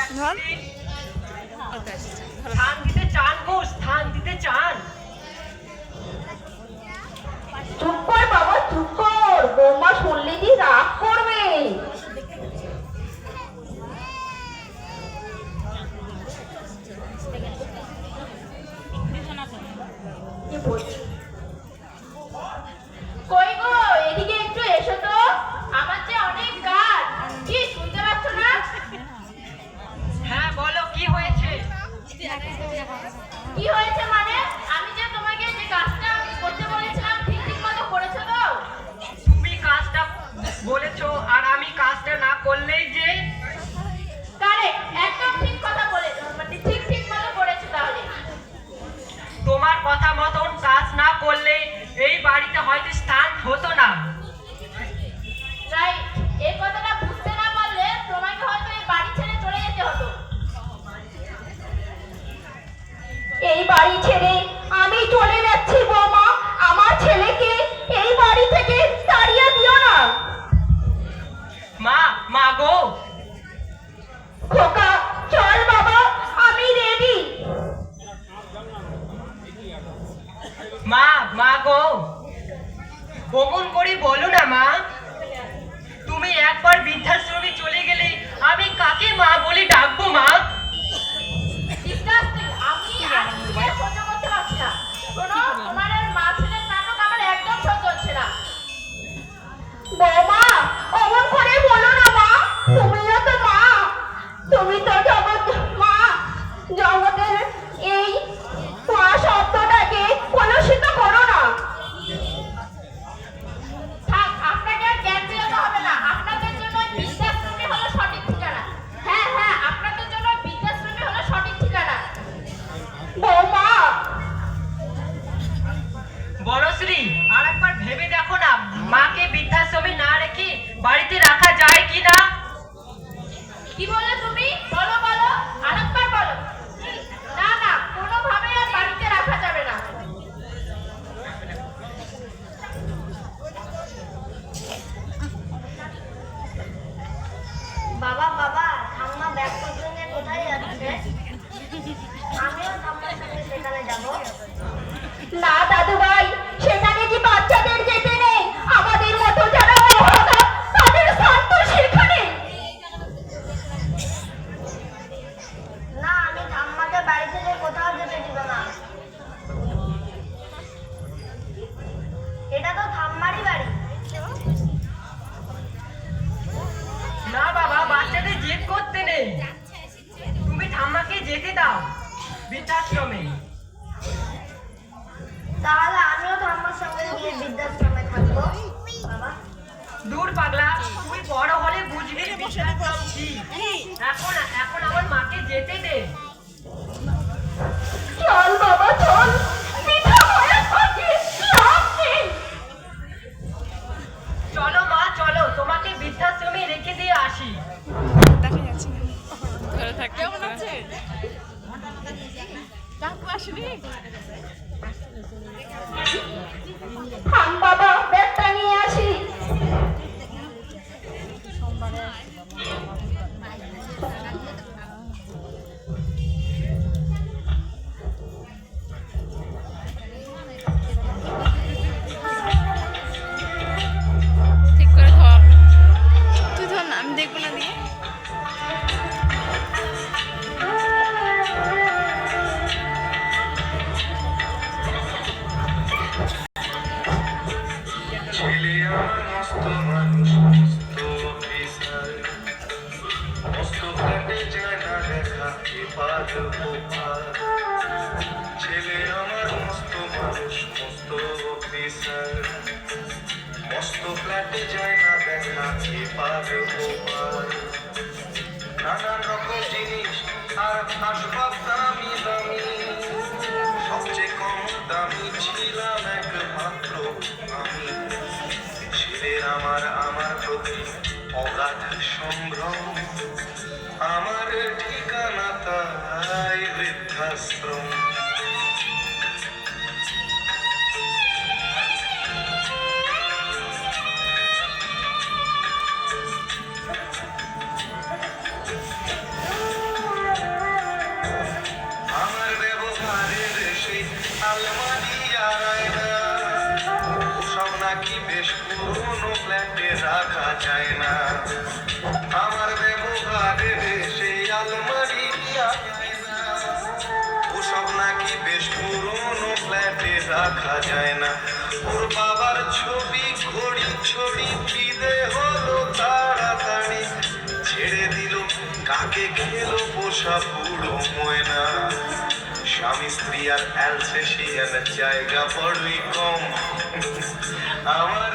স্থান দিতে চান গো, স্থান দিতে চান। চুপ কর বাবা, চুপ কর, বৌমা শুনলে কি রাগ করবে। কই গো, এদিকে একটু এসো তো, আমার যে অনেক কাজ। কি শুনতে পাচ্ছ না? হ্যাঁ বলো, কি হয়েছে? কি হয়েছে মানে? আমি যে তোমাকে যে কাজটা করতে বলেছিলাম ঠিক ঠিক মতো করেছো তো? তুমি কাজটা বলেছো আর আমি কাজটা না করলেই যে। কারেক্ট, একদম ঠিক কথা বলেছো, মানে ঠিক ঠিক মতো করেছো। তাহলে তোমার কথা মতন কাজ না করলে এই বাড়িতে হয়তো স্থান হতো না। রাইট, এই কথাটা বুঝতে না পারলে তোমাকে হয়তো এই বাড়ি ছেড়ে চলে যেতে হতো। এই বাড়ি ছেড়ে আমি চলে যাচ্ছি বৌমা, আমার ছেলেকে এই বাড়ি থেকে তাড়িয়ে দিও না। মা, মা গো। খোকা চল বাবা, আমি রেডি। মা, মা গো, অমন করে বলো না মা। তুমি একবার বৃদ্ধাশ্রমে চলে গেলে আমি কাকে মা বলে ডাকবো মা? ডিসকাস্টিং, আমি আর সহ্য করতে পারছি না। শোনো, তোমার আর মা ছেলের নাটক আমার একদম সহ্য হচ্ছে না। বৌমা অমন করে বলো না মা, তুমিও তো মা, তুমি তো জগৎ মা। জগতের এই মা শব্দটাকে কলুষিত করো না। থাক, আপনাকে আর জ্ঞান দিতে হবে না। আপনাদের জন্য বৃদ্ধাশ্রমই হলো সঠিক ঠিকানা। হ্যাঁ হ্যাঁ, আপনাদের জন্য বৃদ্ধাশ্রমই হলো সঠিক ঠিকানা। বৌমা বনশ্রী, আর একবার ভেবে দেখো না, মাকে বৃদ্ধাশ্রমে না রেখে বাড়িতে রাখা যায় কি না? কি বললে তুমি? বলো বলো, আরেকবার বলো। না না, কোনোভাবেই আর বাড়িতে রাখা যাবে না। বাবা বাবা, ঠাম্মা ব্যাগ পত্র নিয়ে কোথায় যাচ্ছে? আমিও ঠাম্মার সাথে সেখানে যাব। না দাদু ভাই, সেখানে কি বাচ্চাদের যেতে নেই? আমাদের মতো যারা অভাগা তাদের স্থান তো সেখানে। না, আমি ঠাম্মাকে বাড়ি থেকে কোথাও যেতে দিব না। এটা তো ঠাম্মারই বাড়ি। না বাবা, বাচ্চাদের জেদ করতে নেই। তুমি ঠাম্মাকে যেতে দাও বৃদ্ধাশ্রমে। তাহলে আমিও ঠাম্মার সঙ্গে গিয়ে বৃদ্ধাশ্রমে থাকবো। বাবা দূর পাগলা, তুই বড় হলে বুঝবি বৃদ্ধাশ্রম কি। এখন এখন আমার মাকে যেতে দে। চল বাবা চল, পিঠা হয়ে থাকে লাভ নেই। চলো মা, চলো, তোমাকে বৃদ্ধাশ্রমে রেখে দিয়ে আসি। দেখা যাচ্ছে না। ভালো থাক। কেমন আছে? কাকু আসেনি? থাম বাবা, ব্যাগটা নিয়ে আসি। ঠিক করে ধর। তুই ধর না, আমি দেখবো না দিয়ে। ছেলে আমার মস্ত মানুষ, মস্ত অফিসার, মস্ত ফ্ল্যাটে যায় না দেখা এপার ওপার। ছেলে আমার মস্ত মানুষ, মস্ত অফিসার, মস্ত ফ্ল্যাটে যায় না দেখা এপার ওপার। নানান রকম জিনিস আর আসবাব দামি দামি, সবচেয়ে কম দামি ছিলাম একমাত্র আমি। ছেলের আমার আমার প্রতি অগাধ সম্ভ্রম, আমার ঠিকানা তাই বৃদ্ধাশ্রম। যায় না আমার ব্যবহারে সেই আলমারি যায় না ওসব নাকি বেশ পুরনো ফ্ল্যাটে রাখা যায় না ওর বাবার ছবি ঘড়ি ছড়ি বিদে হলো তাড়াতাড়ি ছেড়ে দিল কাকে খেলো পোষা পুরো ময়না স্বামী স্ত্রী আর অ্যালসেশিয়ান জায়গা বড়ই কম আমার